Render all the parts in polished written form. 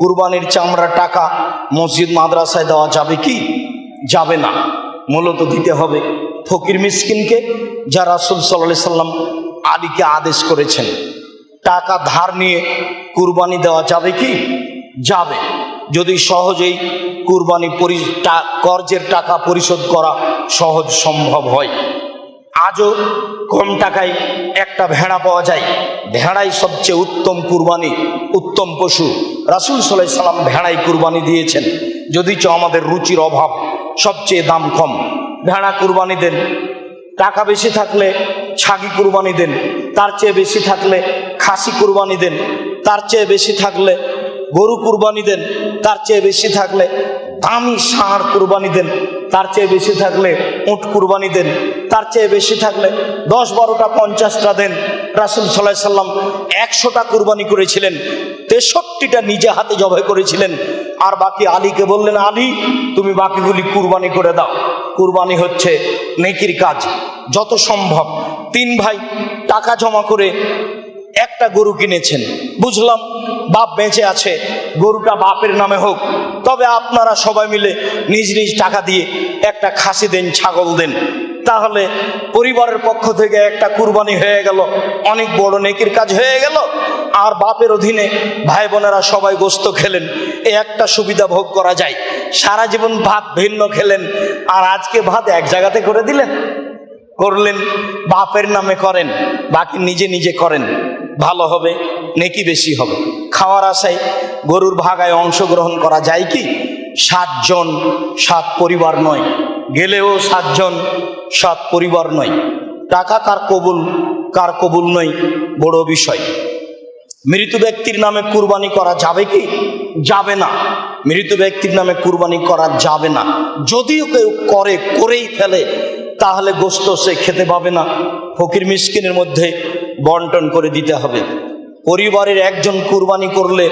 কুরবানির চামড়ার টাকা মসজিদ মাদ্রাসায় দেওয়া যাবে কি? যাবে না। মূলত দিতে হবে ফকির মিসকিনকে, যা রাসূল সাল্লাল্লাহু আলাইহি সাল্লাম আলীকে আদেশ করেছেন। টাকা ধার নিয়ে কুরবানি দেওয়া যাবে কি? যাবে, যদি সহজেই কুরবানি কর্জের টাকা পরিশোধ করা সহজ সম্ভব হয়। আজও কম টাকায় একটা ভেড়া পাওয়া যায়। ভেড়াই সবচেয়ে উত্তম কুরবানি, উত্তম পশু। রাসূল সাল্লাল্লাহু আলাইহি সাল্লাম ভেড়াই কুরবানি দিয়েছেন, যদিচ আমাদের রুচির অভাব, সবচেয়ে দাম কম। ভেড়া কুরবানি দেন, টাকা বেশি থাকলে ছাগি কুরবানি দেন, তার চেয়ে বেশি থাকলে খাসি কুরবানি দেন, তার চেয়ে বেশি থাকলে গরু কুরবানি দেন, তার চেয়ে বেশি থাকলে দামি ষাঁড় কুরবানি দেন, তার চেয়ে বেশি থাকলে উট কুরবানি দেন, তার চেয়ে বেশি থাকলে 10, 12টা, 50টা দেন। রাসূল সাল্লাল্লাহু আলাইহি সাল্লাম 100টা কুরবানি করেছিলেন, 63টা নিজে হাতে জবাই করেছিলেন। আর বাকি আলীকে বললেন, আলী তুমি বাকিগুলি কুরবানি করে দাও। কুরবানি হচ্ছে নেকির কাজ। যত সম্ভব 3 ভাই টাকা জমা করে একটা গরু কিনেছেন। বুঝলাম বাপ বেঁচে আছে, গরুটা বাপের নামে হোক, তবে আপনারা সবাই মিলে নিজ নিজ টাকা দিয়ে একটা খাসি দেন, ছাগল দেন, তাহলে পরিবারের পক্ষ থেকে একটা কুরবানি হয়ে গেল, অনেক বড় নেকির কাজ হয়ে গেল। আর বাপের অধীনে ভাই বোনেরা সবাই গোস্ত খেলেন, এই একটা সুবিধা ভোগ করা যায়। সারা জীবন ভাত ভিন্ন খেলেন, আর আজকে ভাত এক জায়গাতে করে করলেন। বাপের নামে করেন, বাকি নিজে নিজে করেন, ভালো হবে, নেকি বেশি হবে। খাওয়ার আশায় গরুর ভাগায় অংশগ্রহণ করা যায় কি? 7 জন 7 পরিবার নয়, গেলেও 7 জন 7 পরিবার নয়। টাকা কার কবুল নয় বড় বিষয়। মৃত ব্যক্তির নামে কুরবানি করা যাবে কি? যাবে না। মৃত ব্যক্তির নামে কুরবানি করা যাবে না। যদিও কেউ করেই ফেলে, তাহলে গোস্ত সে খেতে পাবে না, ফকির মিসকিনের মধ্যে বন্টন করে দিতে হবে। পরিবারের একজন কুরবানি করলে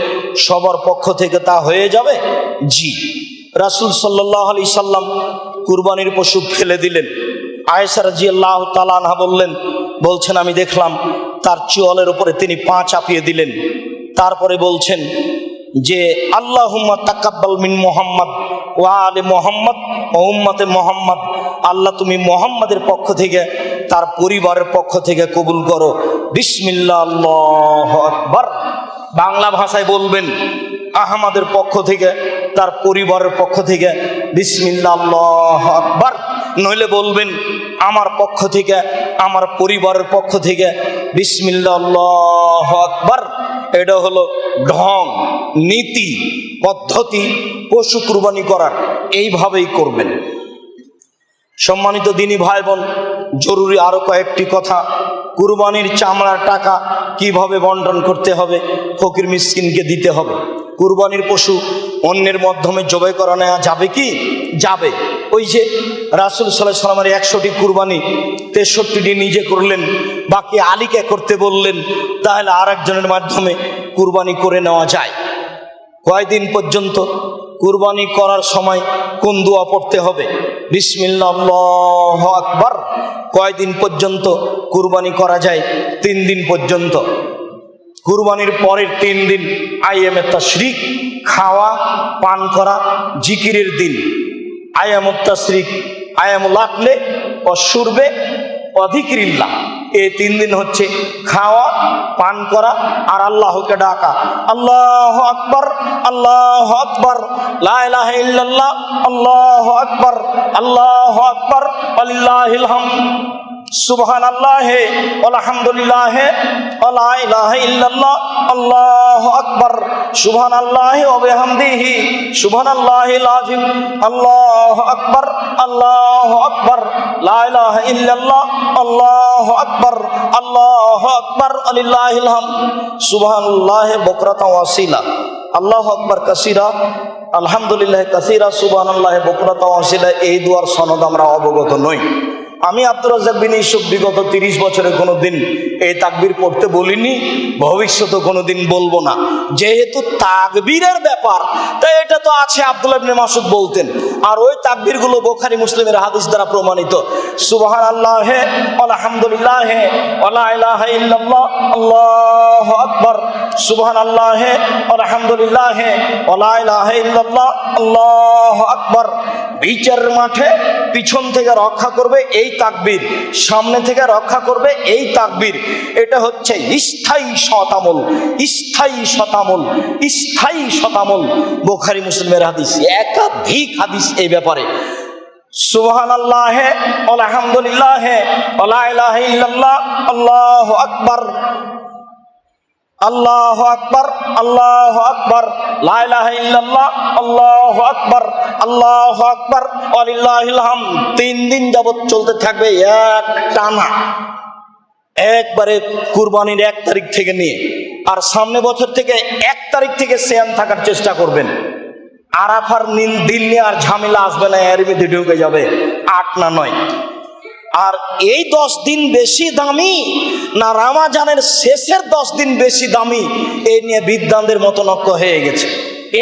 সবার পক্ষ থেকে তা হয়ে যাবে? জি। রাসূল সাল্লাল্লাহু আলাইহি সাল্লাম কুরবানির পশু ফেলে দিলেন। আয়েশা রাদিয়াল্লাহু তাআলা আনহা বলছেন আমি দেখলাম তার চোয়ালের উপরে তিনি পা চাপিয়ে দিলেন। তারপরে বলছেন যে আল্লাহুম্মা তাকাব্বাল মিন মুহাম্মদ ওয়া আলি মুহাম্মদ ওয়া উম্মতে মুহাম্মদ, আল্লাহ তুমি মুহাম্মাদের পক্ষ থেকে, তার পরিবারের পক্ষ থেকে কবুল করো। বিসমিল্লাহ, আল্লাহু আকবার। বাংলা ভাষায় বলবেন আহমদের পক্ষ থেকে, তার পরিবারের পক্ষ থেকে বিসমিল্লাহ, আল্লাহু আকবার। নইলে বলবেন আমার পক্ষ থেকে, আমার পরিবারের পক্ষ থেকে বিসমিল্লাহ, আল্লাহু আকবার। এটা হলো ঢং, নীতি, পদ্ধতি পশু কুরবানি করার। এইভাবেই করবেন। সম্মানিত দিনী ভাই বোন, জরুরি আরো কয়েকটি কথা। কুরবানির চামড়ার টাকা কিভাবে বন্টন করতে হবে? ফকির মিসকিনকে দিতে হবে। কুরবানির পশু অন্যের মাধ্যমে জবাই করা নেওয়া যাবে কি? যাবে। ওই যে রাসূল সাল্লাল্লাহু আলাইহি সাল্লামের 100টি কুরবানি 63টি নিজে করলেন, বাকি আলীকে করতে বললেন, তাহলে আরেকজনের মাধ্যমে কুরবানি করে নেওয়া যায়। কয়দিন পর্যন্ত কুরবানি করার সময় কোন দোয়া পড়তে হবে? বিসমিল্লাহ, আল্লাহু আকবার। কয়দিন পর্যন্ত কুরবানি করা যায়? 3 দিন পর্যন্ত। কুরবানির পরের 3 দিন আইয়ামে তাশরিক, খাওয়া পান করা, জিকিরের দিন। আইয়ামুত তাশরিক, আইয়ামুল আকলে ও শুরবে ও যিকরিল্লাহ। এই 3 দিন হচ্ছে খাওয়া পান করা আর আল্লাহকে ডাকা। আল্লাহু আকবার, আল্লাহু আকবার, লা ইলাহা ইল্লাল্লাহ, আল্লাহু আকবার, আল্লাহু আকবার, ওয়ালিল্লাহিল হামদ, সুবহানাল্লাহি ওয়ালহামদুলিল্লাহি ওয়া লা ইলাহা ইল্লাল্লাহ, আল্লাহু আকবার, সুবহানাল্লাহি ওয়া বিহামদিহি, সুবহানাল্লাহিল আযীম, আল্লাহু আকবার, আল্লাহু আকবার, লা ইলাহা ইল্লাল্লাহ, আল্লাহু আকবার, আল্লাহু আকবার, ওয়ালিল্লাহিল হামদ, সুবহানাল্লাহি বুকরাতাও ওয়া আসীলা, আল্লাহু আকবার কাসীরা, আলহামদুলিল্লাহি কাসীরা, সুবহানাল্লাহি বুকরাতাও ওয়া আসীলা। এই দুয়ার সনদ আমরা অবগত নই। আমি আব্দুর রাজ্জাক বিন ইউসুফ বিগত 30 বছরে কোনোদিন এই তাকবীর পড়তে বলিনি, ভবিষ্যতে কোনোদিন বলবো না। যেহেতু তাকবীরের ব্যাপার, তাই এটা তো আছে, আব্দুল্লাহ ইবনে মাসউদ বলতেন। আর ওই তাকবীরগুলো বুখারী মুসলিমের হাদিস দ্বারা প্রমাণিত। সুবহানাল্লাহ, আলহামদুলিল্লাহ, ওয়ালা ইলাহা ইল্লাল্লাহ, আল্লাহু আকবার। সুবহানাল্লাহ, আলহামদুলিল্লাহ, ওয়ালা ইলাহা ইল্লাল্লাহ, আল্লাহু আকবার। বিচার মাঠে পিছন থেকে রক্ষা করবে এই তাকবীর, সামনে থেকে রক্ষা করবে এই তাকবীর। এটা হচ্ছে স্থায়ী শতামল, স্থায়ী শতামল, স্থায়ী শতামল। বুখারী মুসলিমের হাদিস, একাধিক হাদিস এই ব্যাপারে। সুবহানাল্লাহ, আলহামদুলিল্লাহ, ওয়ালা ইলাহা ইল্লাল্লাহ, আল্লাহু আকবার, আল্লাহু আকবার, আল্লাহু আকবার, লা ইলাহা ইল্লাল্লাহ, আল্লাহু আকবার, আল্লাহু আকবার, ওয়ালিল্লাহিল হামদ। 3 দিন যাবত চলতে থাকবে এক টানা, একবারে কুরবানির 1 তারিখ থেকে নিয়ে। আর সামনে বছর থেকে 1 তারিখ থেকে সিয়াম থাকার চেষ্টা করবেন। আরাফার দিন নিয়ে আর ঝামেলা আসবে না, এর মধ্যে ঢুকে যাবে 8 না 9। আর এই 10 দিন বেশি দামি না রমজানের শেষের 10 দিন বেশি দামি, এই নিয়ে বিদ্বানদের মতনৈক্য হয়ে গেছে।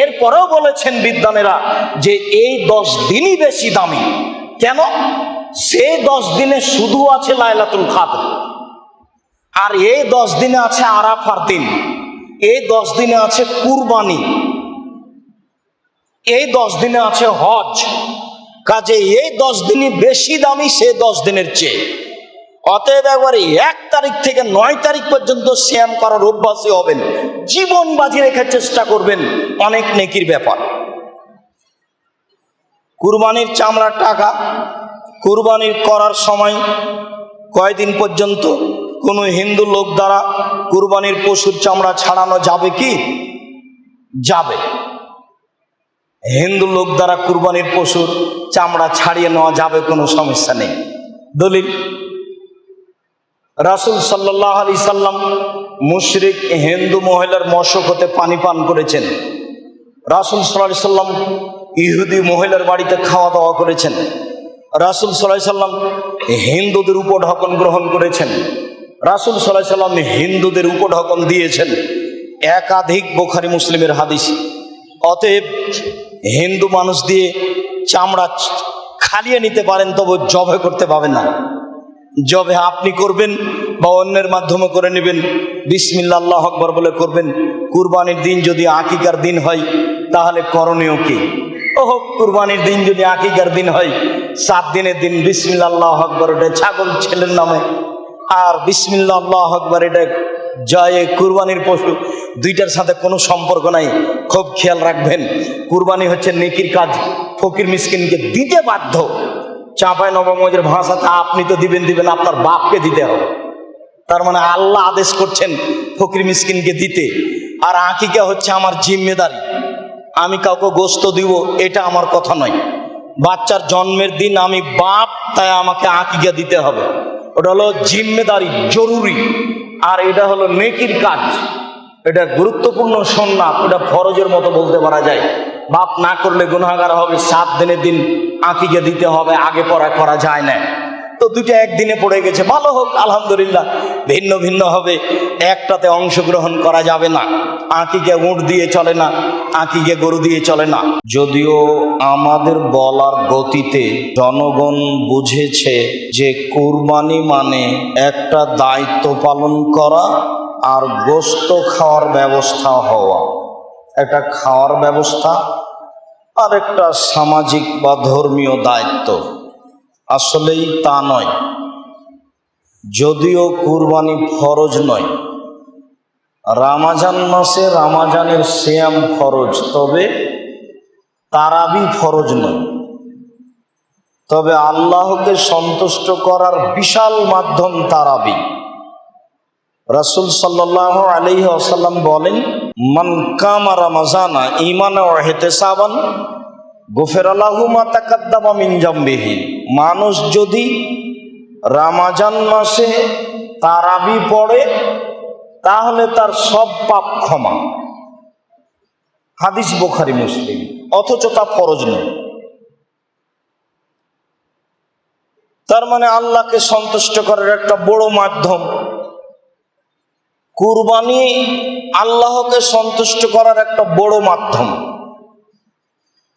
এরপরেও বলেছেন বিদ্বানেরা যে এই 10 দিনই বেশি দামি। কেন? সেই 10 দিনে শুধু আছে লাইলাতুল কদর, আর এই 10 দিনে আছে আরাফার দিন, এই 10 দিনে আছে কুরবানি, এই 10 দিনে আছে হজ। কাজে এই 10 দিনই বেশি দামি সে 10 দিনের চেয়ে। অতএব একবারে 1 তারিখ থেকে 9 তারিখ পর্যন্ত সিয়াম করার অভ্যাসী হবেন, জীবন বাজি রেখে চেষ্টা করবেন, অনেক নেকির ব্যাপার। কুরবানির চামড়ার টাকা কুরবানির করার সময় কয়দিন পর্যন্ত কোনো হিন্দু লোক দ্বারা কুরবানির পশুর চামড়া ছাড়ানো যাবে কি? যাবে। হিন্দু লোক দ্বারা কুরবানির পশুর চামড়া ছাড়িয়ে নেওয়া যাবে, কোনো সমস্যা নেই। দলিল, রাসূল সাল্লাল্লাহু আলাইহি সাল্লাম মুশরিক হিন্দু মহিলার মশক হতে পানি পান করেছেন। রাসূল সাল্লাল্লাহু আলাইহি সাল্লাম ইহুদি মহিলার বাড়িতে খাওয়া দাওয়া করেছেন। রাসূল সাল্লাল্লাহু আলাইহি সাল্লাম হিন্দুদের উপঢকন গ্রহণ করেছেন। রাসূল সাল্লাল্লাহু আলাইহি সাল্লাম হিন্দুদের উপঢকন দিয়েছেন। একাধিক বুখারী মুসলিমের হাদিস। অতএব হিন্দু মানুষ দিয়ে চামড়া খালিয়ে নিতে পারেন, তবে জবে করতে পাবেন না। জবে আপনি করবেন বা অন্যের মাধ্যমে করে নেবেন, বিসমিল্লাহ আল্লাহু আকবার বলে করবেন। কুরবানির দিন যদি আকিকার দিন হয় তাহলে করণীয় কি? কুরবানির দিন যদি আকিকার দিন হয়, 7 দিনের দিন বিসমিল্লাহ আল্লাহু আকবার, এটা ছাগল ছেলের নামে, আর বিসমিল্লাহ আল্লাহু আকবার এটা জয়ে কুরবানির পশু, দুইটার সাথে কোনো সম্পর্ক নাই। খুব খেয়াল রাখবেন, কুরবানি হচ্ছে নেকির কাজ, ফকির মিসকিনকে দিতে বাধ্য। চাঁপাই নবাবগঞ্জের ভাষাতে আপনি তো দিবেন, আপনার বাপকে দিতে হবে। তার মানে আল্লাহ আদেশ করছেন ফকির মিসকিনকে দিতে। আর আকিকা হচ্ছে আমার জিম্মেদারি, আমি কাউকে গোশত দিব এটা আমার কথা নয়। বাচ্চার জন্মের দিন আমি বাপ, তাই আমাকে আকিকা দিতে হবে, ওটা হলো জিম্মেদারি, জরুরি। আর এটা হলো নেকির কাজ, এটা গুরুত্বপূর্ণ সুন্নাত, এটা ফরজের মতো বলতে পারা যায়। বাপ না করলে গুনাহগার হবে। 7 দিনের দিন আকিকা দিতে হবে, আগে পড়া করা যায় না। তো দুটো একদিনে পড়ে গেছে, ভালো হোক, আলহামদুলিল্লাহ। ভিন্ন ভিন্ন হবে, একটাতে অংশগ্রহণ করা যাবে না। আকিকা উট দিয়ে চলে না, আকিকা গরু দিয়ে চলে না। যদিও আমাদের বলার গতিতে জনগণ বুঝেছে যে কুরবানি মানে একটা দায়িত্ব পালন করা আর গোশত খাওয়ার ব্যবস্থা হওয়া, একটা খাওয়ার ব্যবস্থা আর একটা সামাজিক বা ধর্মীয় দায়িত্ব। আসলেই তা নয়। যদিও কুরবানি ফরজ নয়, রমজান মাসে রমজানের সিয়াম ফরজ, তবে তারাবি ফরজ নয়। তবে আল্লাহকে সন্তুষ্ট করার বিশাল মাধ্যম তারাবি। রাসূল সাল্লাল্লাহু আলাইহি ওয়াসাল্লাম বলেন, মান কামা রমাজানা ঈমানান ওয়া ইহতিসাবান গুফিরা লাহু মা তাকাদ্দামা মিন জামবিহি। মানুষ যদি রমজান মাসে তারাবি পড়ে তাহলে তার সব পাপ ক্ষমা। হাদিস বুখারী মুসলিম, অথচ তা ফরজ নয়। তার মানে আল্লাহকে সন্তুষ্ট করার একটা বড় মাধ্যম। কুরবানি আল্লাহকে সন্তুষ্ট করার একটা বড় মাধ্যম,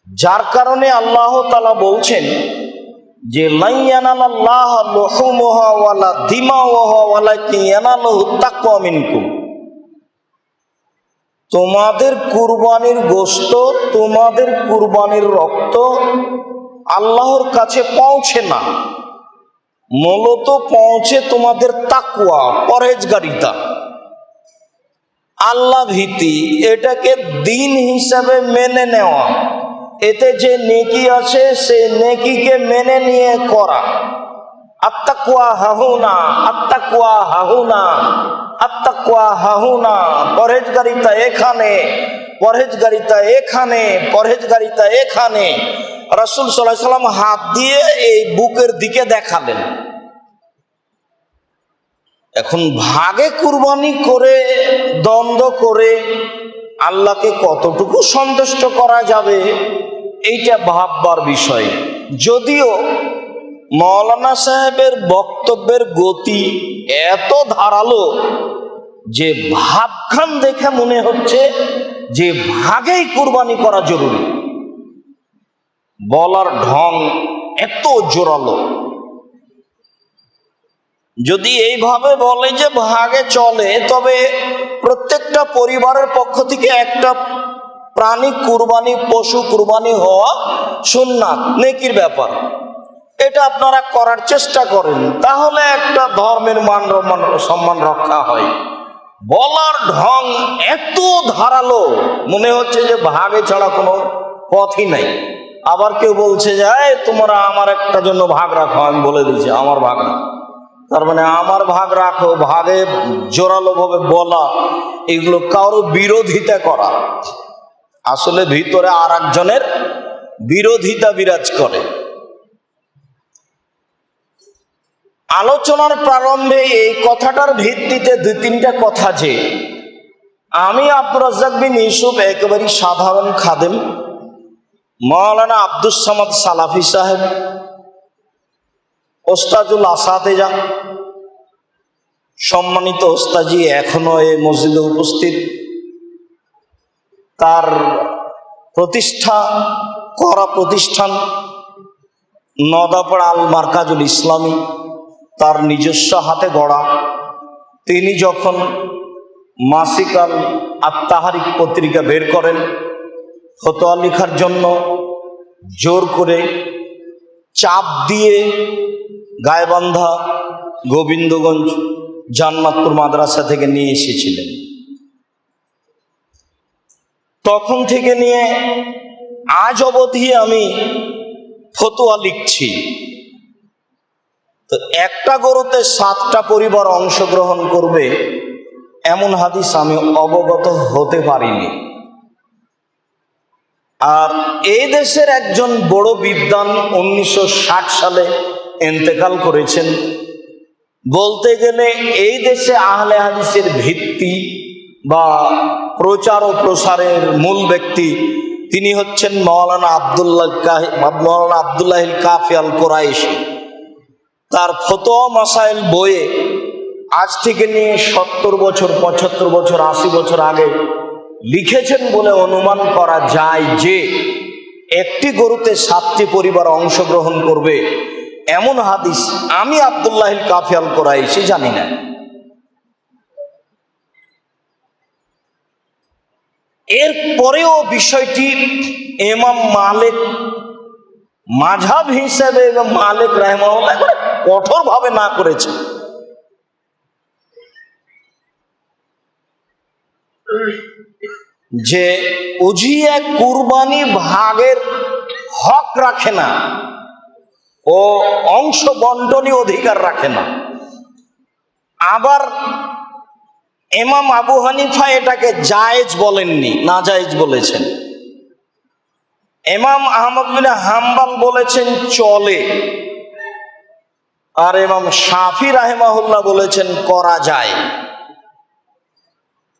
যার কারণে আল্লাহ তাআলা বলছেন যে লা ইয়ানালাল্লাহু লুহুমুহা ওয়ালা দিমাউহা ওয়ালাকিন ইয়ানালুহু তাকওয়া মিনকুম। তোমাদের কুরবানির গোশত, তোমাদের কুরবানির রক্ত আল্লাহর কাছে পৌঁছে না, মূলত পৌঁছে তোমাদের তাকওয়া, পরহেজগারিতা, আল্লাহ ভীতি, এটাকে দিন হিসাবে মেনে নেওয়া, এতে যে নেকি আছে সেই নেকিকে মেনে নিয়ে করা। আত্তাকওয়া হাহুনা, আত্তাকওয়া হাহুনা, আত্তাকওয়া হাহুনা। পরহেজগারিতা এখানে, পরহেজগারিতা এখানে, পরহেজগারিতা এখানে। রাসূল সাল্লাল্লাহু আলাইহি ওয়াসাল্লাম হাত দিয়ে এই বুকের দিকে দেখালেন। এখন ভাগে কুরবানি করে, দ্বন্দ্ব করে আল্লাহকে কতটুকু সন্তুষ্ট করা যাবে এইটা ভাববার বিষয়। যদিও মাওলানা সাহেবের বক্তব্যের গতি এত ধারালো যে ভাবখান দেখে মনে হচ্ছে যে ভাগেই কুরবানি করা জরুরি, বলার ঢং এত জোরালো। যদি এইভাবে বলে যে ভাগে চলে, তবে প্রত্যেকটা পরিবারের পক্ষ থেকে একটা প্রাণী কুরবানি, পশু কুরবানি হওয়া সুন্নাত, নেকির ব্যাপার। এটা আপনারা করার চেষ্টা করেন, তাহলে একটা ধর্মের মান সম্মান রক্ষা হয়। বলার ঢং এত ধারালো, মনে হচ্ছে যে ভাগে ছাড়া কোনো পথই নাই। আবার কেউ বলছে যে তোমরা আমার একটা জন্য ভাগ রাখো, আমি বলে দিচ্ছি আমার ভাগ রাখো। তার মানে আমার ভাগ রাখো, ভাগে জোরালো ভাবে বলা, এগুলো কারো বিরোধিতা করা। আসলে ভিতরে আর একজনের বিরোধিতা বিরাজ করে। আলোচনার প্রারম্ভে এই কথাটার ভিত্তিতে দুই তিনটা কথা, যে আমি আব্দুর রাজ্জাক বিন ইউসুফ একেবারেই সাধারণ খাদেম, মাওলানা আব্দুস সামাদ সালাফি সাহেব, ওস্তাজুল আসাতেজা, সম্মানিত ওস্তাজি এখনো এই মসজিদে উপস্থিত, তার প্রতিষ্ঠা করা প্রতিষ্ঠান নদাপাড়া আল মার্কাজুল ইসলামী, তার নিজস্ব হাতে গড়া। তিনি যখন মাসিক আল আত-তাহরিক পত্রিকা বের করেন ফতোয়া লেখার জন্য, জোর করে চাপ দিয়ে গায়েবান্ধা গোবিন্দগঞ্জ জান্নাতপুর মাদ্রাসা থেকে নিয়ে এসেছিলেন। তখন থেকে নিয়ে আজ অবধি আমি ফতোয়া লিখছি। তো একটা গরুতে 7টা পরিবার অংশগ্রহণ করবে এমন হাদিস আমি অবগত হতে পারিনি। আর এই দেশের একজন বড় বিদ্বান 1960 সালে ইন্তেকাল করেছেন। বলতে গেলে এই দেশে আহলে হাদিসের ভিত্তি বা প্রচার ও প্রসারের মূল ব্যক্তি তিনি হচ্ছেন মাওলানা আব্দুল্লাহ কাফি আল কুরাইশি। তার ফতোয়া মাসাইল বইয়ে আজ থেকে নিয়ে 70 বছর, 75 বছর, 80 বছর আগে লিখেছেন বলে অনুমান করা যায় যে একটি গরুতে 7টি পরিবার অংশগ্রহণ করবে এমন হাদিস আমি আব্দুল্লাহ কাফি আল কুরাইশি জানি না। এর পরেও বিষয়টি ইমাম মালিক মাযহাব হিসেবে এবং মালিক রাহিমাহুল্লাহ কঠোর ভাবে না করেছে। যে উজিয়া কুরবানি ভাগের হক রাখে না ও অংশ বন্টনী অধিকার রাখে না। আবার ইমাম আবু হানিফা এটাকে জায়েজ বলেননি, নাজায়েজ বলেছেন। ইমাম আহমদ বিন হাম্বল বলেছেন চলে, আর ইমাম শাফি রাহিমাহুল্লাহ বলেছেন করা যায়।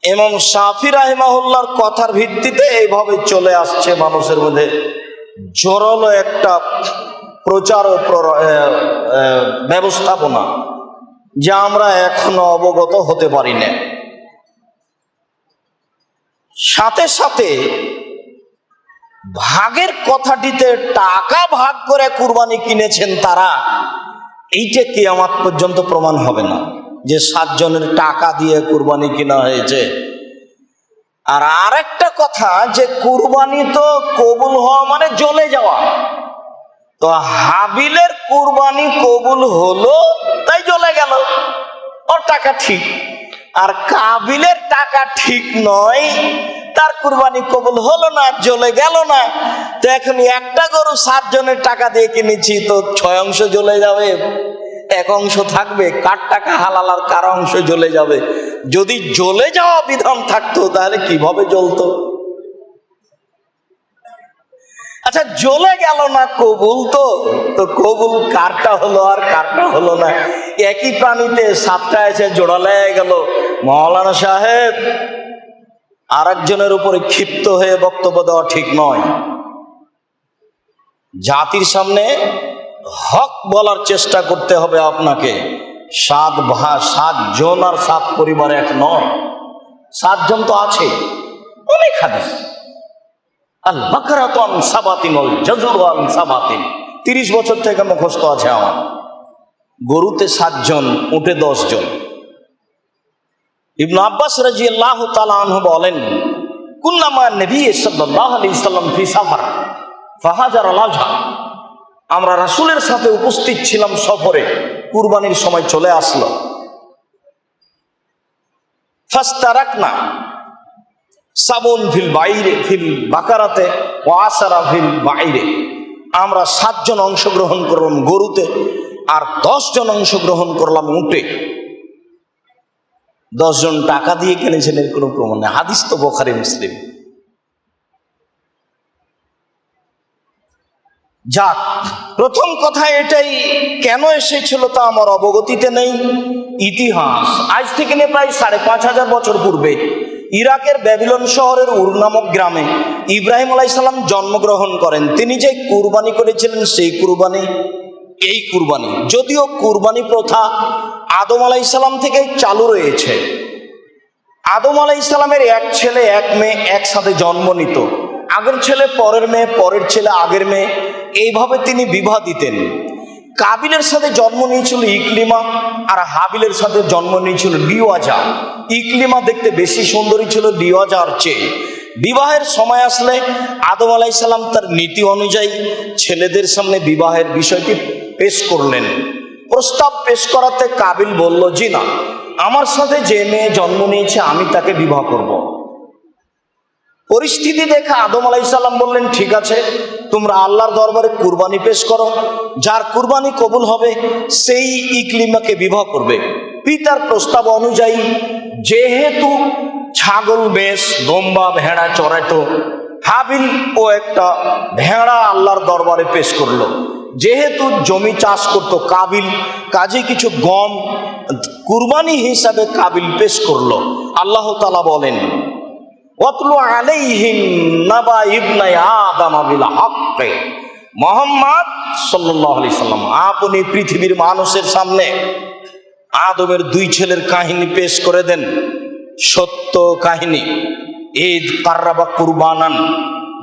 ইমাম শাফি রাহিমাহুল্লাহর কথার ভিত্তিতে এইভাবে চলে আসছে মানুষের মধ্যে জোরালো একটা প্রচার ও ব্যবস্থাপনা যা আমরা এখনো অবগত হতে পারি না। সাথে সাথে ভাগের কথাটিতে টাকা ভাগ করে কুরবানি কিনেছেন তারা, এইটা কিয়ামত পর্যন্ত প্রমাণ হবে না যে 7 জনের টাকা দিয়ে কুরবানি কিনা হয়েছে। আর আরেকটা কথা যে কুরবানি তো কবুল হওয়া মানে জ্বলে যাওয়া, তো হাবিলের কুরবানি কবুল হলো তাই জ্বলে গেল, ওর টাকা ঠিক। আর কাবিলের টাকা ঠিক নয়, তার কুরবানি কবুল হলো না, জ্বলে গেল না। তো এখন একটা গরু 7 জনের টাকা দিয়ে কিনেছি, তো 6 অংশ জ্বলে যাবে, 1 অংশ থাকবে। কার টাকা হালাল আর কার অংশ জ্বলে যাবে? যদি জ্বলে যাওয়া বিধান থাকতো তাহলে কিভাবে জ্বলতো? আচ্ছা, জ্বলে গেল না, কবুল তো কবুল কারটা হলো আর কারটা হলো না? একই প্রাণীতে 7টা এসে জোড়া লেগে গেল। মাওলানা সাহেব, আরেকজনের উপরে ক্ষিপ্ত হয়ে বক্তব্য দেওয়া ঠিক নয়। জাতির সামনে হক বলার চেষ্টা করতে হবে আপনাকে। 7 জন আর 7 পরিবার এক নয়, 7 জন তো আছে, অনেক হাদিস। আল বাকরাতু আন সাবাতিন ওয়াল জাযরু আন সাবাতিন, 30 বছর থেকে মুখস্থ আছে আমার। গরুতে 7 জন, উটে 10 জন। ইবনে আব্বাস রাদিয়াল্লাহু তাআলা আনহু বলেন, কুন্না মা নবী সাল্লাল্লাহু আলাইহি সাল্লাম ফি সাফার ফাহাজার আল-আজহা, আমরা রাসূলের সাথে উপস্থিত ছিলাম সফরে, কুরবানির সময় চলে আসলো। ফাস্তারাকনা সাবুন ফিল বাইরে ফিল বাকারাতে ওয়া আসারা ফিল বাইরে, আমরা 7 জন অংশগ্রহণ করলাম গরুতে আর 10 জন অংশগ্রহণ করলাম উটে। 10 জন টাকা দিয়ে কিনেছেন এর কোনো প্রমাণ নেই, হাদিস তো বুখারী মুসলিম। যাক, প্রথম কথা এটাই কেন এসেছিল তা আমার অবগতিতে নেই। ইতিহাস আজ থেকে নিয়ে প্রায় 5500 বছর পূর্বে ইরাকের ব্যাবিলন শহরের উর নামক গ্রামে ইব্রাহিম আলাইহিস সালাম জন্মগ্রহণ করেন। তিনি যে কুরবানি করেছিলেন সেই কুরবানি এই কুরবানি। যদিও কুরবানি প্রথা আদম আলাইহিস সালাম থেকেই চালু রয়েছে। আদম আলাইহিস সালামের 1 ছেলে 1 মেয়ে একসাথে জন্ম নিত। আগের ছেলে পরের মেয়ে, পরের ছেলে আগের মেয়ে, এইভাবে তিনি বিবাহ দিতেন। কাবিলের সাথে জন্ম নিয়েছিল ইকলিমা, আর হাবিলের সাথে জন্ম নিয়েছিল লিওয়াজা। ইকলিমা দেখতে বেশি সুন্দরী ছিল লিওয়াজার চেয়ে। বিবাহের সময় আসলে আদম আলাইহিস সালাম তার নীতি অনুযায়ী ছেলেদের সামনে বিবাহের বিষয়টি পেশ করলেন। প্রস্তাব পেশ করাতে কাবিল বলল, জি না, আমার সাথে যে মেয়ে জন্ম নিয়েছে আমি তাকে বিবাহ করব। পরিস্থিতি দেখে আদম আলাইহিস সালাম বললেন, ঠিক আছে, তোমরা আল্লাহর দরবারে কুরবানি পেশ করো, যার কুরবানি কবুল হবে সেই ইকলিমাকে বিবাহ করবে। পিতার প্রস্তাব অনুযায়ী যেহেতু ছাগল বেশ দম্বা ভেড়া চড়াইতো, হাবিল ও একটা ভেড়া আল্লাহর দরবারে পেশ করলো। যেহেতু জমি চাষ করতো কাবিল, কাজে কিছু গম কুরবানি হিসাবে কাবিল পেশ করলো। আল্লাহ তাআলা বলেন, ওয়াতলু আলাইহিম নাবা ইবনে আদম বিল হক। মুহাম্মদ সাল্লাল্লাহু আলাইহি সাল্লাম আপনি পৃথিবীর মানুষের সামনে আদমের 2 ছেলের কাহিনী পেশ করে দেন, সত্য কাহিনী। ঈদ কাররাবা কুরবানান,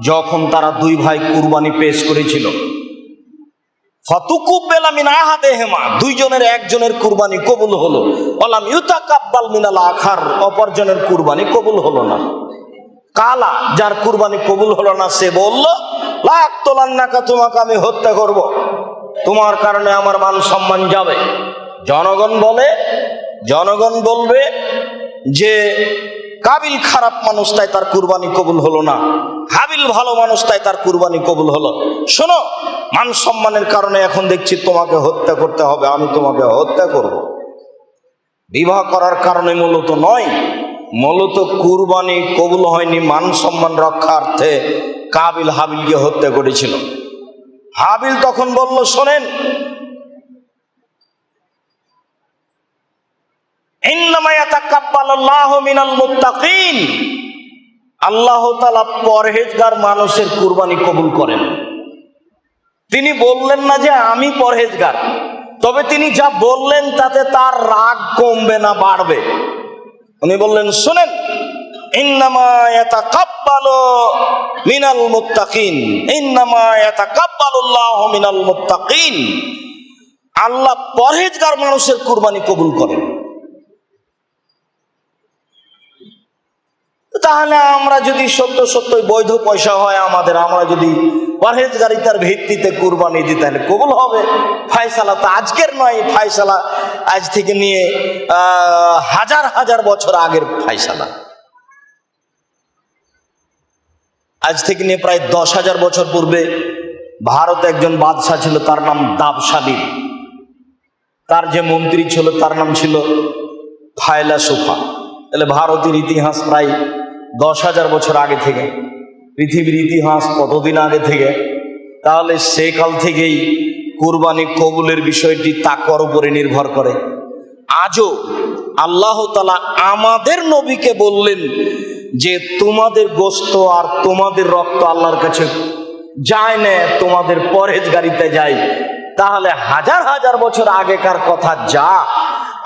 যখন তারা 2 ভাই কুরবানি পেশ করেছিল। ফাতুকুব্বালা মিন আহাদিহিমা, 2 জনের একজনের কুরবানি কবুল হলো। ওয়ালাম ইউতাকাব্বাল মিনাল আখার, অপরজনের কুরবানি কবুল হলো না। কালা, যার কুরবানি কবুল হলো না, সে বলল, লাকতুলান্নাকা, তোমাকে আমি হত্যা করব, তোমার কারণে আমার মান সম্মান যাবে। জনগণ বলবে যে কাবিল খারাপ মানুষ তাই তার কুরবানি কবুল হলো না, হাবিল ভালো মানুষ তাই তার কুরবানি কবুল হলো। শোনো, মান সম্মানের কারণে এখন দেখছি তোমাকে হত্যা করতে হবে, আমি তোমাকে হত্যা করব। বিবাহ করার কারণে মূলত নয়, মূলত কুরবানি কবুল হয়নি, মান সম্মান রক্ষার্থে কাবিল হাবিলকে হত্যা করেছিল। হাবিল তখন বলল, শোনেন, ইন্নামা ইয়াতাকাব্বালুল্লাহু মিনাল মুত্তাকিন, আল্লাহ তাআলা পরহেজগার মানুষের কুরবানি কবুল করেন। তিনি বললেন না যে আমি পরহেজগার, তবে তিনি যা বললেন তাতে তার রাগ কমবে না বাড়বে। উনি বললেন, শুনেন, ইন্নামা ইয়াতাকাব্বালু মিনাল মুত্তাকিন, ইন্নামা ইয়াতাকাব্বালুল্লাহু মিনাল মুত্তাকিন। আল্লাহ পরহেজগার মানুষের কুরবানি কবুল করেন। তাহলে আমরা যদি সত্যই বৈধ পয়সা হয় আমাদের, আমরা যদি পরহেজগারিতার ভিত্তিতে কুরবানি দিই তাহলে কবুল হবে। ফায়সালা তো আজকের নয়, ফায়সালা আজ থেকে নিয়ে হাজার হাজার বছর আগের ফায়সালা। আজ থেকে নিয়ে প্রায় 10,000 বছর পূর্বে ভারতে একজন বাদশাহ ছিল, তার নাম দাবশালী। তার যে মন্ত্রী ছিল তার নাম ছিল ফায়লাসুফা। তাহলে ভারতের ইতিহাস প্রায় 10,000 বছর আগে থেকে, পৃথিবীর ইতিহাস কতদিন আগে থেকে। তাহলে সে কাল থেকেই কুরবানি কবুলের বিষয়টি তাকওয়ার উপরে নির্ভর করে। আজও আল্লাহ তাআলা আমাদের নবীকে বললেন যে তোমাদের গোশত আর তোমাদের রক্ত আল্লাহর কাছে যায় না, তোমাদের পরহেজগারিতে যায়। তাহলে হাজার হাজার বছর আগেকার কথা যা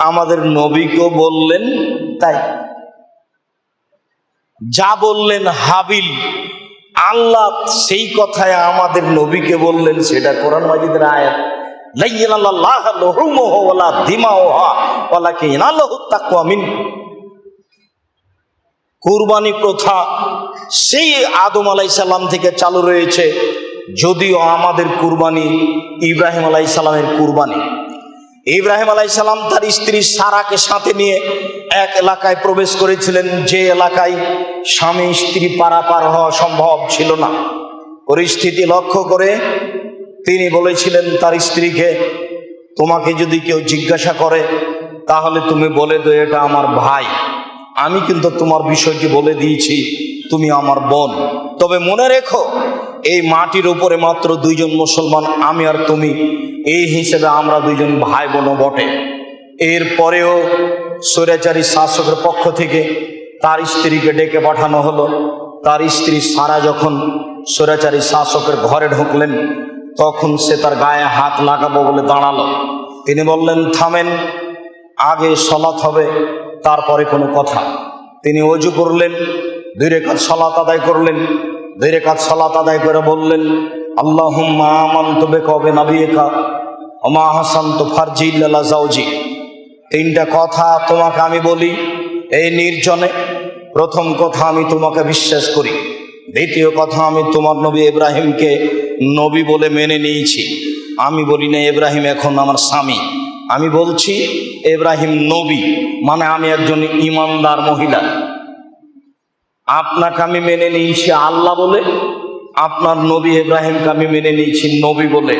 আমাদের নবীকেও বললেন তাই। যা বললেন হাবিল, আল্লাহ সেই কথায় আমাদের নবীকে বললেন, সেটা কোরআন মাজিদের আয়াত। কুরবানি প্রথা সেই আদম আলাইহিস সালাম থেকে চালু রয়েছে, যদিও আমাদের কুরবানি ইব্রাহিম আলাইহিস সালামের কুরবানি। ইব্রাহিম আলাইহিস সালাম তার স্ত্রী সারাকে সাথে নিয়ে এক এলাকায় প্রবেশ করেছিলেন, যে এলাকায় স্বামী স্ত্রী পারাপার হওয়া সম্ভব ছিল না। পরিস্থিতি লক্ষ্য করে তিনি বলেছিলেন তার স্ত্রীকে, তোমাকে যদি কেউ জিজ্ঞাসা করে তাহলে তুমি বলে দো এটা আমার ভাই, আমি কিন্তু তোমার বিষয়টি বলে দিয়েছি, তুমি আমার বোন। তবে মনে রেখো, এই মাটির উপরে মাত্র 2 জন মুসলমান, আমি আর তুমি, এই হিসেবে আমরা 2 জন ভাই বোনও বটে। এরপরেও স্বৈরাচারী শাসকের পক্ষ থেকে তার স্ত্রীকে ডেকে পাঠানো হলো। তার স্ত্রী সারা যখন স্বৈরাচারী শাসকের ঘরে ঢুকলেন, তখন সে তার গায়ে হাত লাগাবো বলে দাঁড়ালো। তিনি বললেন, থামেন, আগে সালাত হবে, তারপরে কোনো কথা। তিনি ওযু করলেন, 2 রাকাত সালাত আদায় করলেন। 2 রাকাত সালাত আদায় করে বললেন, আল্লাহুম্মা আমানতু বিকা ওয়া বিনাবিয়িকা ওয়া মা হাসানতু ফারজি ইল্লা যাওজি। 3টা কথা তোমাকে আমি বলি এই নির্জনে। প্রথম কথা, আমি তোমাকে বিশ্বাস করি। দ্বিতীয় কথা, আমি তোমার নবী ইব্রাহিমকে নবী বলে মেনে নিয়েছি। আমি বলি না ইব্রাহিম এখন আমার স্বামী, আমি বলছি ইব্রাহিম নবী, মানে আমি একজন ইমানদার মহিলা। আপনাকে আমি মেনে নিয়েছি আল্লাহ বলে, আপনার নবী ইব্রাহিমকে আমি মেনে নিয়েছি নবী বলে,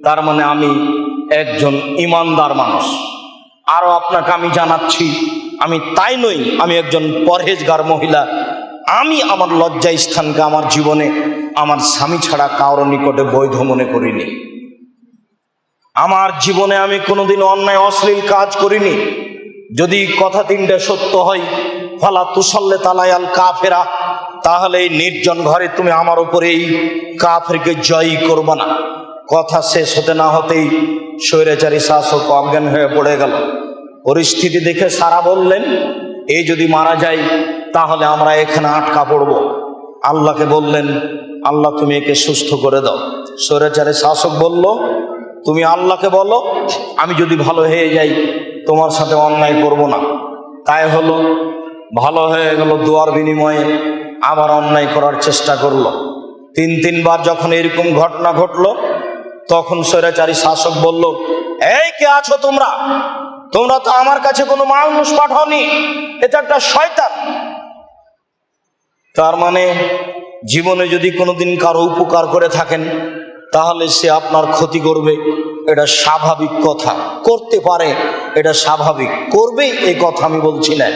তার মানে আমি একজন ইমানদার মানুষ। আরও আপনাকে আমি জানাচ্ছি, আমি তাই নই, আমি একজন পরহেজগার মহিলা। আমি আমার লজ্জা স্থানকে আমার জীবনে আমার স্বামী ছাড়া কারো নিকটে বৈধ মনে করিনি। আমার জীবনে আমি কোনোদিন অন্যায় অশ্লীল কাজ করিনি। যদি কথা 3টা সত্য হয়, ফালা তুসাল্লে তালায়াল কাফেরা, তাহলে এই নির্জন ঘরে তুমি আমার উপরে এই কাফেরকে জয়ী করবে না। কথা শেষ হতে না হতেই স্বৈরাচারী শাসক অজ্ঞান হয়ে পড়ে গেল। পরিস্থিতি দেখে সারা বললেন, এই যদি মারা যায় তাহলে আমরা এখানে আটকা পড়ব। আল্লাহকে বললেন, আল্লাহ তুমি একে সুস্থ করে দাও। স্বৈরাচারী শাসক বলল, তুমি আল্লাহকে বলো, আমি যদি ভালো হয়ে যাই তোমার সাথে অন্যায় করব না। তাই হলো, ভালো হয়ে গেল। দোয়ার বিনিময়ে আবার অন্যায় করার চেষ্টা করলো। 3বার যখন এরকম ঘটনা ঘটলো, তখন স্বৈরাচারী শাসক বলল, এই কে আছো তোমরা? তোমরা তো আমার কাছে কোনো মানুষ পাঠাওনি, এটা একটা শয়তান। তার মানে জীবনে যদি কোনোদিন কারো উপকার করে থাকেন তাহলে সে আপনার ক্ষতি করবে, এটা স্বাভাবিক কথা। করতে পারে, এটা স্বাভাবিক। করবে এই কথা আমি বলছি না,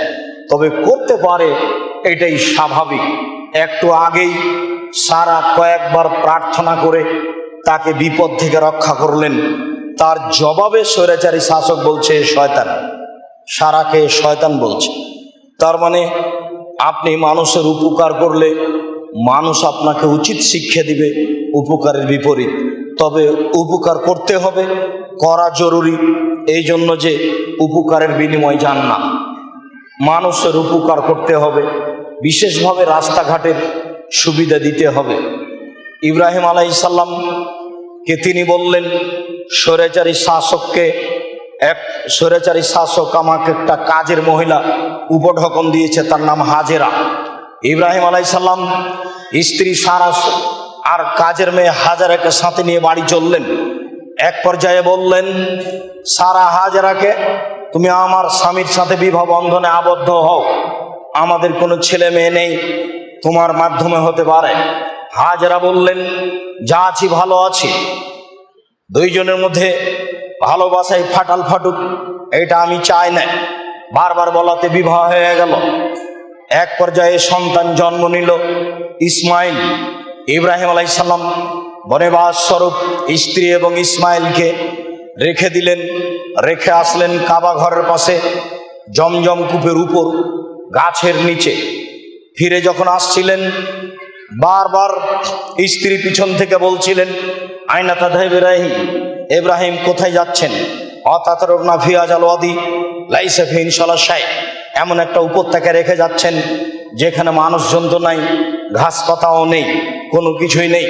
তবে করতে পারে এটাই স্বাভাবিক। একটু আগেই সারা কয়েকবার প্রার্থনা করে তাকে বিপদ থেকে রক্ষা করলেন। তার জবাবে স্বৈরাচারী শাসক বলছে শয়তান, সারাকে শয়তান বলছে। তার মানে আপনি মানুষের উপকার করলে মানুষ আপনাকে উচিত শিক্ষা দিবে উপকারের বিপরীত। তবে উপকার করতে হবে, করা জরুরি। এই জন্য যে উপকারের বিনিময় জান্নাত, মানুষের উপকার করতে হবে, বিশেষভাবে রাস্তাঘাটের সুবিধা দিতে হবে। ইব্রাহিম আলাইহিস সালামকে তিনি বললেন, স্বৈরাচারী শাসক আমাকে একটা কাজের মহিলা উপঢকন দিয়েছে, তার নাম হাজেরা। ইব্রাহিম আলাইহিস সালাম স্ত্রী সারা আর কাজের মেয়ে হাজেরাকে সাথে নিয়ে বাড়ি চললেন। এক পর্যায়ে বললেন, সারা হাজেরাকে, তুমি আমার স্বামীর সাথে বিবাহ বন্ধনে আবদ্ধ হও, আমাদের কোনো ছেলে মেয়ে নেই, তোমার মাধ্যমে হতে পারে। হাজেরা বললেন, যা আছি ভালো আছি, দুইজনের মধ্যে ভালোবাসায় ফাটাল ফাটুক এটা আমি চাই না। বারবার বলাতে বিবাহ হয়ে গেল। এক পর্যায়ে সন্তান জন্ম নিল ইসমাইল। ইব্রাহিম আলাইহিস সালাম বনবাস স্বরূপ স্ত্রী এবং ইসমাইলকে রেখে দিলেন। রেখে আসলেন কাবা ঘরের পাশে জমজম কূপের উপর গাছের নিচে। ফিরে যখন আসছিলেন, বারবার স্ত্রী পিছন থেকে বলছিলেন, আইনা তাযহাব ইব্রাহিম, ইব্রাহিম কোথায় যাচ্ছেন? অতাতরুনা ফি আজাল ওয়াদি লাইসা ফি ইনশাআল্লাহ শাই, এমন একটা উপত্যকা রেখে যাচ্ছেন যেখানে মানুষজন তো নাই, ঘাস পাতাও নেই, কোনো কিছুই নেই।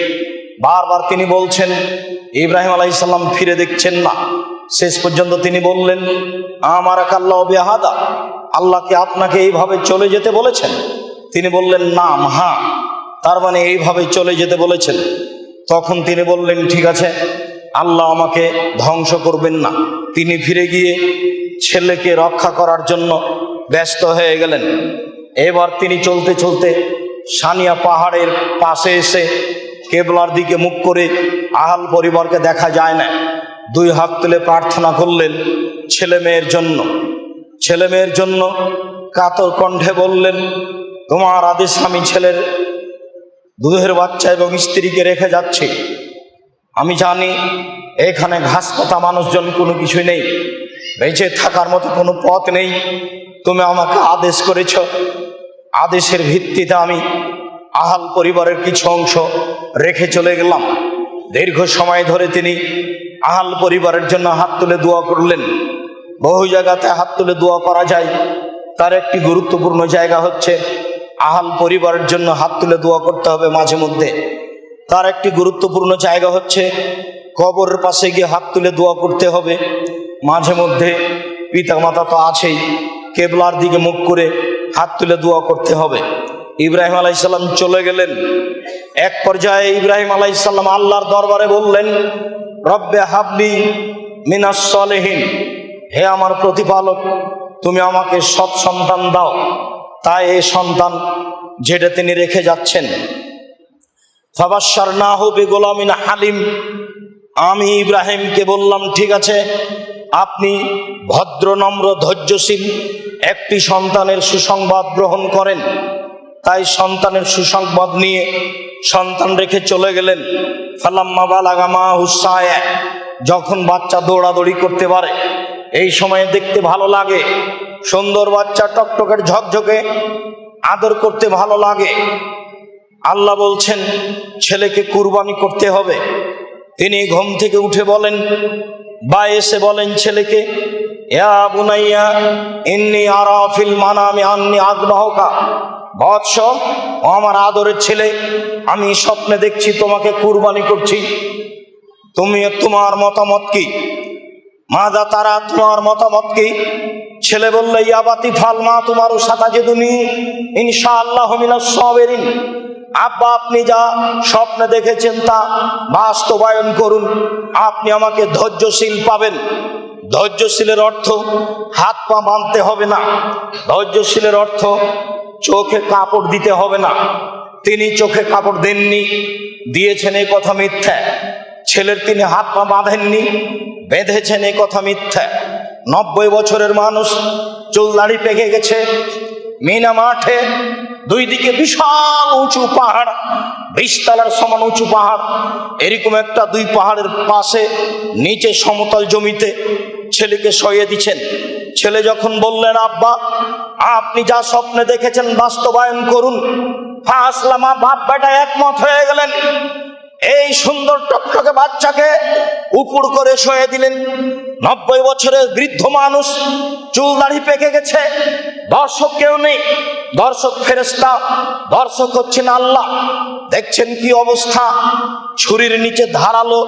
বারবার তিনি বলছেন, ইব্রাহিম আলাইহিস সালাম ফিরে দেখছেন না। শেষ পর্যন্ত তিনি বললেন, আমার আল্লাহ বিহাদা, আল্লাহকে আপনাকে এইভাবে চলে যেতে বলেছেন? তিনি বললেন, নাম, হ্যাঁ, তার মানে এইভাবে চলে যেতে বলেছেন। তখন তিনি বললেন, ঠিক আছে, আল্লাহ আমাকে ধ্বংস করবেন না। তিনি ফিরে গিয়ে ছেলেকে রক্ষা করার জন্য ব্যস্ত হয়ে গেলেন। এবার তিনি চলতে চলতে সানিয়া পাহাড়ের পাশে এসে কেবলার দিকে মুখ করে, আহাল পরিবারকে দেখা যায় না, দুই হাত তুলে প্রার্থনা করলেন ছেলে মেয়ের জন্য কাতর কণ্ঠে বললেন, তোমার আদেশ আমি ছেলের দুধের বাচ্চা এবং স্ত্রীকে রেখে যাচ্ছি। আমি জানি এখানে ঘাস পাতা মানুষজন কোনো কিছুই নেই, বেঁচে থাকার মতো কোনো পথ নেই। তুমি আমাকে আদেশ করেছ, আদেশের ভিত্তিতে আমি আহাল পরিবারের কিছু অংশ রেখে চলে গেলাম। দীর্ঘ সময় ধরে তিনি আহাল পরিবারের জন্য হাত তুলে দোয়া করলেন। বহু জায়গাতে হাত তুলে দোয়া করা যায়, তার একটি গুরুত্বপূর্ণ জায়গা হচ্ছে আহাল পরিবারের জন্য হাত তুলে দোয়া করতে হবে মাঝে মধ্যে। তার একটি গুরুত্বপূর্ণ জায়গা হচ্ছে কবরের পাশে গিয়ে হাত তুলে দোয়া করতে হবে মাঝে মধ্যে। পিতা মাতা তো আছেই, কেবলার দিকে মুখ করে হাত তুলে দোয়া করতে হবে। ইব্রাহিম আলাইহিস সালাম চলে গেলেন। এক পর্যায়ে ইব্রাহিম আলাইহিস সালাম আল্লাহর দরবারে বললেন, রব্বে হাবলি মিনাস সলিহিন, হে আমার প্রতিপালক, তুমি আমাকে সৎ সন্তান দাও। তাই এই সন্তান যেটা তিনি রেখে যাচ্ছেন, ফাবাশশারনাহু বিগুলামিন হালিম, আমি ইব্রাহিমকে বললাম, ঠিক আছে, আপনি ভদ্র নম্র ধৈর্যশীল একটি সন্তানের সুসংবাদ গ্রহণ করেন। তাই সন্তানের সুসংবাদ নিয়ে সন্তান রেখে চলে গেলেন। ফালাম্মা বালাগা মাআহু সায়, যখন বাচ্চা দৌড়াদৌড়ি করতে পারে, এই সময়ে দেখতে ভালো লাগে, সুন্দর বাচ্চা, টকটকের ঝকঝকে, আদর করতে ভালো লাগে। আল্লাহ বলছেন ছেলেকে কুরবানি করতে হবে। তিনি ঘুম থেকে উঠে বলেন বা এসে বলেন ছেলেকে, ইয়া বুনাইয়া ইন্নী আরা ফিল মানামি আন্নী আযবাহুকা, বৎস, ও আমার আদরের ছেলে, আমি স্বপ্নে দেখছি তোমাকে কুরবানি করছি। তোমার মতামত কি? মাযা তারা, তোমার মতামত কি? ছেলে বলল, ইয়া বাতি ফালমা তোমারও সাতাজিদুনি ইনশাআল্লাহু মিনাস সাবিরিন। আব্বা, আপনি যা স্বপ্নে দেখেছেন তা বাস্তবায়ন করুন, আপনি আমাকে ধৈর্যশীল পাবেন। ধৈর্যশীলের অর্থ হাত পা বাঁধতে হবে না, ধৈর্যশীলের অর্থ চোখে কাপড় দিতে হবে না। তিনি চোখে কাপড় দেননি, দিয়েছেন এই কথা মিথ্যা। ছেলের তিনি হাত পা বাঁধেননি, বেঁধেছেন এই কথা মিথ্যা। 90 বছরের মানুষ, চুল দাড়ি পেকে গেছে, মিনা মাঠে দুই দিকে বিশাল উঁচু পাহাড়, 20 তলার সমান উঁচু পাহাড়, এরকম একটা দুই পাহাড়ের পাশে নিচে সমতল জমিতে ছেলেকে শোয়ে দিচ্ছেন। ছেলে যখন বললেন, আব্বা, আপনি যা স্বপ্নে দেখেছেন বাস্তবায়ন করুন, ফাসলামা, বাপ বেটা একমত হয়ে গেলেন। এই সুন্দর টকটকে বাচ্চাকে উপর করে শুয়ে দিলেন। 90 বছরের বৃদ্ধ মানুষ, চুল দাড়ি পেকে গেছে, দর্শক কেউ নেই, দর্শক ফেরেশতা, দর্শক হচ্ছেন আল্লাহ। দেখছেন কি অবস্থা, ছুরির নিচে ধারালো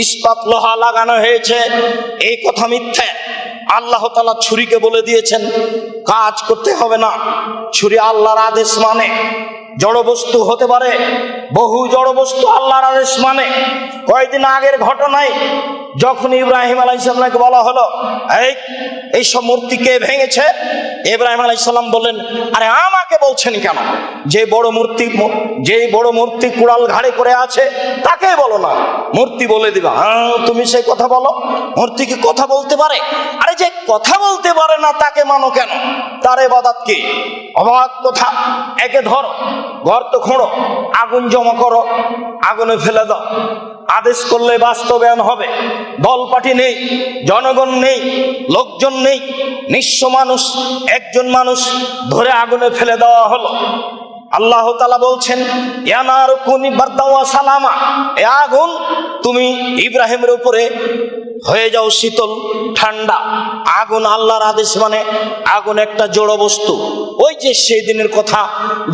ইস্পাত লোহা লাগানো হয়েছে। এই কথা মিথ্যে। আল্লাহ তাআলা ছুরিকে বলে দিয়েছেন কাজ করতে হবে না। ছুরি আল্লাহর আদেশ মানে। জড় বস্তু হতে পারে, বহু জড় বস্তু আল্লাহর আদেশ মানে। কয়েকদিন আগের ঘটনায় যখন ইব্রাহিম আলাইহিস সালামকে বলা হলো এই সব মূর্তি কে ভেঙেছে, ইব্রাহিম আলাইহিস সালাম বললেন, আরে আমাকে বলছেন কেন? যে বড় মূর্তি কুড়াল ঘাড়ে করে আছে তাকে বলো না, মূর্তি বলে দিবা। তুমি সেই কথা বলো? মূর্তি কি কথা বলতে পারে? আরে যে কথা বলতে পারে না তাকে মানো কেন? তার ইবাদত কি? অবাক কথা। একে ধরো, গর্ত খোঁড়ো, আগুন জমা করো, আগুনে ফেলে দাও। আদেশ করলে বাস্তবায়ন হবে। দল পার্টি নেই, জনগণ নেই, লোকজন নেই, নিঃস্ব মানুষ, একজন মানুষ ধরে আগুনে ফেলে দেওয়া হলো। আল্লাহ তাআলা বলছেন, ইয়ানার কুনি বারদাও ওয়া সালামা, এ আগুন তুমি ইব্রাহিমের উপরে হয়ে যাও শীতল ঠান্ডা। আগুন আল্লাহর আদেশ মানে। আগুন একটা জড় বস্তু। ওই যে সেই দিনের কথা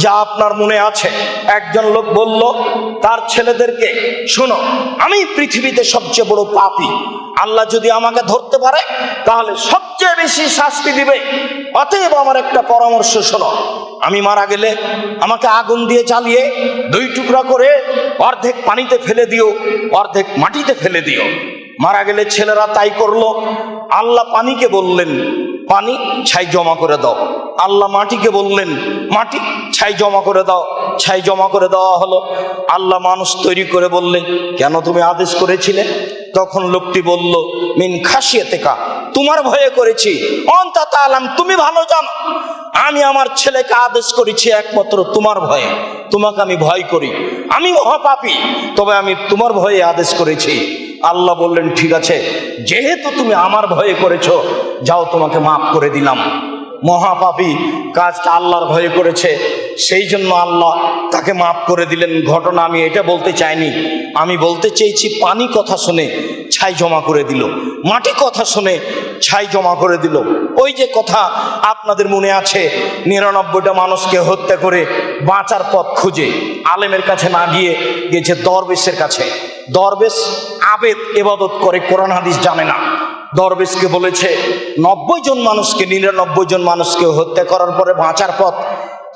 যা আপনার মনে আছে, একজন লোক বলল তার ছেলেদেরকে, শোনো, আমি পৃথিবীতে সবচেয়ে বড় পাপী, আল্লাহ যদি আমাকে ধরতে পারে তাহলে সবচেয়ে বেশি শাস্তি দিবে। অতএব আমার একটা পরামর্শ শোনো, আমি মারা গেলে আমাকে আগুন দিয়ে জ্বালিয়ে 2 টুকরা করে অর্ধেক পানিতে ফেলে দিও, অর্ধেক মাটিতে ফেলে দিও। মারা গেলে ছেলেরা তাই করলো। আল্লাহ পানিকে বললেন, পানি ছাই জমা করে দাও। আল্লাহ মাটিকে বললেন, মাটি ছাই জমা করে দাও। ছাই জমা করে দেওয়া হলো। আল্লাহ মানুষ তৈরি করে বললেন, কেন তুমি আদেশ করেছিলে? তখন লোকটি বলল, মিন খাশিয়াতিকা, তোমার ভয়ে করেছি। অন্তা তাআলাম, তুমি ভালো জানো আমি আমার ছেলেকে আদেশ করেছি একমাত্র তোমার ভয়ে। তোমাকে আমি ভয় করি, আমি মহাপাপী, তবে আমি তোমার ভয়ে আদেশ করেছি। আল্লাহ বললেন, ঠিক আছে, যেহেতু তুমি আমার ভয়ে করেছো, যাও তোমাকে মাফ করে দিলাম। মহাপাপী কাজটা আল্লাহর ভয়ে করেছে, সেই জন্য আল্লাহ তাকে মাফ করে দিলেন। ঘটনা আমি এটা বলতে চাইনি, আমি বলতে চেয়েছি পানি কথা শুনে ছাই জমা করে দিল, মাটি কথা শুনে ছাই জমা করে দিল। ওই যে কথা আপনাদের মনে আছে, 99টা মানুষকে হত্যা করে বাঁচার পথ খুঁজে আলেমের কাছে না গিয়ে গেছে দরবেশের কাছে। দরবেশ আবেদ ইবাদত করে, কোরআন হাদিস জানে না। দরবেশকে বলেছে 90 জন মানুষকে, 99 জন মানুষকে হত্যা করার পরে বাঁচার পথ।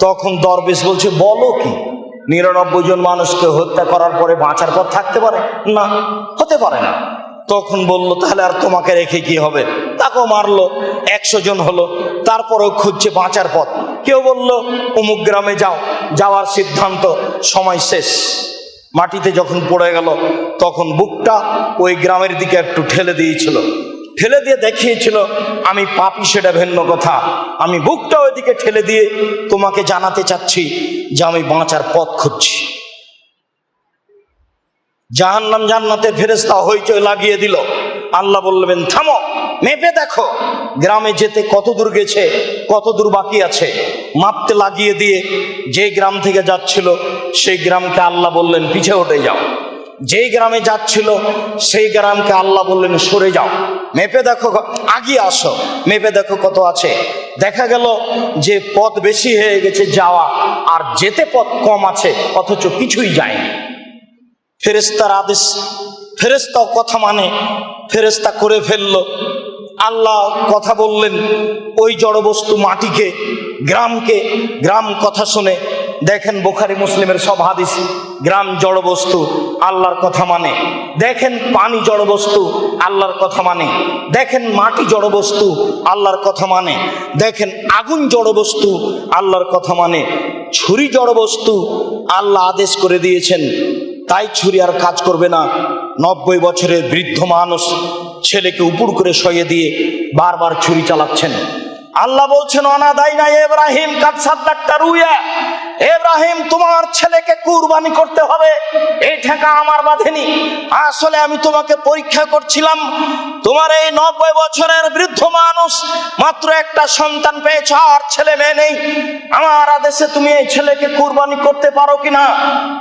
তখন দরবেশ বলছে, বলো কি, 99 জন মানুষকে হত্যা করার পরে বাঁচার পথ থাকতে পারে না? হতে পারে না। তখন বলল, তাহলে আর তোমাকে রেখে কি হবে? তাকেও মারলো, 100 জন হলো। তারপরেও খুঁজছে বাঁচার পথ। কেউ বলল অমুক গ্রামে যাও, যাওয়ার সিদ্ধান্ত, সময় শেষ। মাটিতে যখন পড়ে গেল তখন বুকটা ওই গ্রামের দিকে একটু ঠেলে দিয়েছিল, ঠেলে দিয়ে দেখিয়েছিল আমি পাপী, সেটা ভিন্ন কথা। আমি বুকটা ওইদিকে ঠেলে দিয়ে তোমাকে জানাতে চাচ্ছি যে আমি বাঁচার পথ খুঁজছি। জাহান্নাম জান্নাতের ফেরেশতা হইচই লাগিয়ে দিল। আল্লাহ বলবেন, থামো, মেপে দেখো গ্রামে যেতে কত দূর গেছে, কত দূর বাকি আছে। মাপতে লাগিয়ে দিয়ে যে গ্রাম থেকে যাচ্ছিল সেই গ্রামকে আল্লাহ বললেন, পিছে উঠে যাও। যেই গ্রামে যাচ্ছিল সেই গ্রামকে আল্লাহ বললেন, সরে যাও। মেপে দেখো, আগিয়ে আসো, মেপে দেখো কত আছে। দেখা গেল যে পথ বেশি হয়ে গেছে যাওয়া, আর যেতে পথ কম আছে, অথচ কিছুই যায়নি। ফেরেশতার আদেশ, ফেরেশতাও কথা মানে, ফেরেশতা করে ফেললো। আল্লাহ কথা বললেন ওই জড়বস্তু মাটিকে, গ্রামকে, গ্রাম কথা শুনে। দেখেন বুখারী মুসলিমের সব হাদিস, গ্রাম জড়বস্তু আল্লাহর কথা মানে। দেখেন পানি জড়বস্তু আল্লাহর কথা মানে। দেখেন মাটি জড়বস্তু আল্লাহর কথা মানে। দেখেন আগুন জড়বস্তু আল্লাহর কথা মানে। ছুরি জড়বস্তু, আল্লাহ আদেশ করে দিয়েছেন, তাই ছুরি আর কাজ করবে না। 90 বছরের বৃদ্ধ মানুষ ছেলেকে উপর করে শুইয়ে দিয়ে বারবার ছুরি চালাচ্ছেন। আল্লাহ বলছেন, অনাদাইনা ইব্রাহিম কাদ সাদ্দাকতা রুয়া, ইব্রাহিম তোমার ছেলেকে কুরবানি করতে হবে, এই ঠেকা আমার বাঁধেনি। আসলে আমি তোমাকে পরীক্ষা করছিলাম, তোমার এই 90 বছরের বৃদ্ধ মানুষ মাত্র একটা সন্তান পেয়েছে, আর ছেলে মেয়ে নেই। আমার আদেশে তুমি এই ছেলেকে কুরবানি করতে পারো কিনা।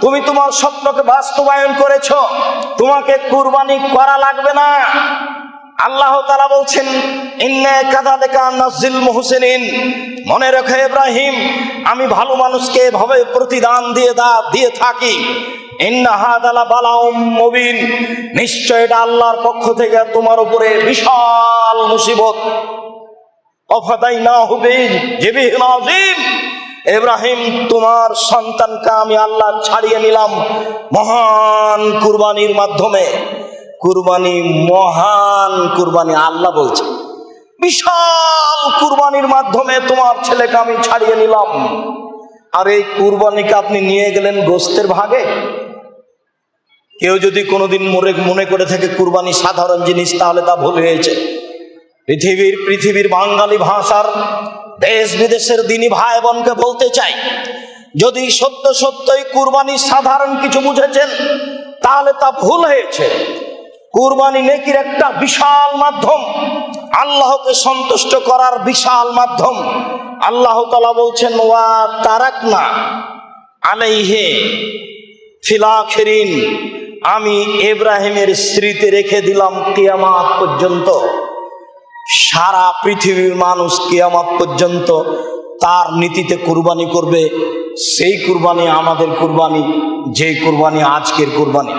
তুমি তোমার স্বপ্নকে বাস্তবায়ন করেছো, তোমাকে কুরবানি করা লাগবে না। আল্লাহ তাআলা বলছেন ইন্না কাযালিকা নাজিল মুহসিনিন, মনে রেখো ইব্রাহিম, আমি ভালো মানুষকে এভাবে প্রতিদান দিয়ে থাকি। ইন্না হাযা বালাউম মুবিন, নিশ্চয় এটা আল্লাহর পক্ষ থেকে তোমার উপরে বিশাল মুসিবত। অফাদাইনাহু বিযিবহিল আযীম, ইব্রাহিম তোমার সন্তানকে আমি আল্লাহ ছাড়িয়ে নিলাম মহান কুরবানির মাধ্যমে। কুরবানি, মহান কুরবানি, আল্লাহ বলছে বিশাল কুরবানির মাধ্যমে তোমার ছেলেকে আমি ছাড়িয়ে নিলাম। আর এই কুরবানিকে আপনি নিয়ে গেলেন গোস্তের ভাগে। কেউ যদি কোনোদিন মনে করে থাকে কুরবানি সাধারণ জিনিস, তাহলে তা ভুল হয়েছে। পৃথিবীর বাঙালি ভাষার দেশ বিদেশের দিনী ভাই বোনকে বলতে চাই, যদি সত্যই কুরবানি সাধারণ কিছু বুঝেছেন, তাহলে তা ভুল হয়েছে। কুরবানি নেকির একটা বিশাল মাধ্যম, আল্লাহকে সন্তুষ্ট করার বিশাল মাধ্যম। আল্লাহ তাআলা বলছেন ওয়া তারাকনা আলাইহি ফিল আখিরিন, আমি ইব্রাহিমের স্মৃতি রেখে দিলাম কিয়ামত পর্যন্ত। সারা পৃথিবীর মানুষ কিয়ামত পর্যন্ত তার নীতিতে কুরবানি করবে। সেই কুরবানি আমাদের কুরবানি, যে কুরবানি আজকের কুরবানি।